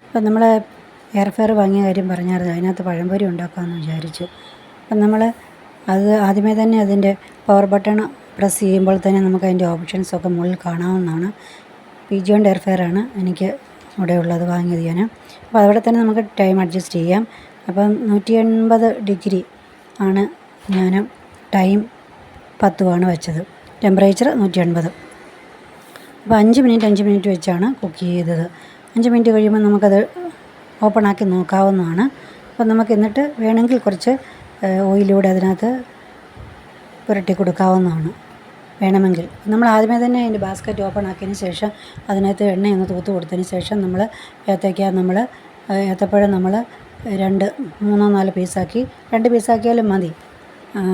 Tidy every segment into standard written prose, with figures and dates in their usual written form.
അപ്പം നമ്മൾ air fryer വാങ്ങിയ കാര്യം പറഞ്ഞായിരുന്നു. അതിനകത്ത് പഴംപൊരി ഉണ്ടാക്കാമെന്ന് വിചാരിച്ചു. അപ്പം നമ്മൾ അത് ആദ്യമേ തന്നെ അതിൻ്റെ പവർ ബട്ടൺ പ്രസ് ചെയ്യുമ്പോൾ തന്നെ നമുക്ക് അതിൻ്റെ ഓപ്ഷൻസൊക്കെ മുകളിൽ കാണാവുന്നതാണ്. പിജിയോൺ എയർ ഫ്രയറാണ് എനിക്ക് ഇവിടെ ഉള്ളത്, വാങ്ങിയത് ഞാൻ. അപ്പോൾ അവിടെ തന്നെ നമുക്ക് ടൈം അഡ്ജസ്റ്റ് ചെയ്യാം. അപ്പം 180 ഡിഗ്രി ആണ് ഞാൻ ടൈം 10 വെച്ചത്. ടെമ്പറേച്ചർ 180. അപ്പോൾ 5 മിനിറ്റ് വെച്ചാണ് കുക്ക് ചെയ്തത്. 5 മിനിറ്റ് കഴിയുമ്പോൾ നമുക്കത് ഓപ്പണാക്കി നോക്കാവുന്നതാണ്. അപ്പോൾ നമുക്ക് എന്നിട്ട് വേണമെങ്കിൽ കുറച്ച് ഓയിലൂടെ അതിനകത്ത് പുരട്ടി കൊടുക്കാവുന്നതാണ് വേണമെങ്കിൽ. നമ്മൾ ആദ്യമേ തന്നെ അതിൻ്റെ ബാസ്ക്കറ്റ് ഓപ്പൺ ആക്കിയതിന് ശേഷം അതിനകത്ത് എണ്ണയൊന്ന് തൂത്ത് കൊടുത്തതിന് ശേഷം നമ്മൾ ഏത്തപ്പഴം നമ്മൾ 3-4 പീസാക്കി, 2 പീസാക്കിയാലും മതി,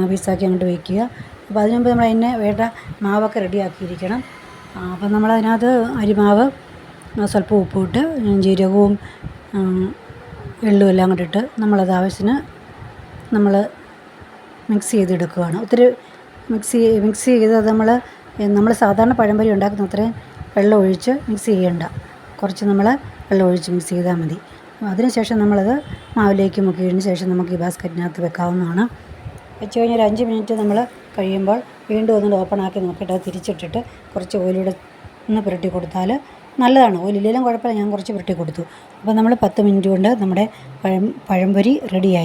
പീസാക്കി അങ്ങോട്ട് വയ്ക്കുക. അപ്പോൾ അതിന് മുമ്പ് നമ്മൾ അതിന് വേണ്ട മാവൊക്കെ റെഡിയാക്കിയിരിക്കണം. അപ്പം നമ്മളതിനകത്ത് അരിമാവ്, സ്വല്പം ഉപ്പിട്ട് ജീരകവും എള്ളും എല്ലാം കൂടെ ഇട്ട് നമ്മളത് ആവശ്യത്തിന് മിക്സ് ചെയ്തെടുക്കുകയാണ്. ഒത്തിരി മിക്സ് ചെയ്ത് നമ്മൾ സാധാരണ പഴംപൊരി ഉണ്ടാക്കുന്ന അത്രയും വെള്ളം ഒഴിച്ച് മിക്സ് ചെയ്യേണ്ട, കുറച്ച് നമ്മൾ വെള്ളം ഒഴിച്ച് മിക്സ് ചെയ്താൽ മതി. അതിനുശേഷം നമ്മളത് മാവിലേക്ക് മുക്കിയതിന് ശേഷം നമുക്ക് ഈ ബാസ്ക്കറ്റിനകത്ത് വെക്കാവുന്നതാണ്. വെച്ച് കഴിഞ്ഞാൽ 5 മിനിറ്റ് നമ്മൾ കഴിയുമ്പോൾ വീണ്ടും ഒന്നുകൂടെ ഓപ്പൺ ആക്കി നോക്കിയിട്ട് അത് തിരിച്ചിട്ടിട്ട് കുറച്ച് ഓയിലൂടെ ഒന്ന് പുരട്ടി കൊടുത്താൽ നല്ലതാണ്. ഓയിലില്ലെങ്കിലും കുഴപ്പമില്ല, ഞാൻ കുറച്ച് പുരട്ടി കൊടുത്തു. അപ്പോൾ നമ്മൾ 10 മിനിറ്റ് കൊണ്ട് നമ്മുടെ പഴംപൊരി റെഡിയായി.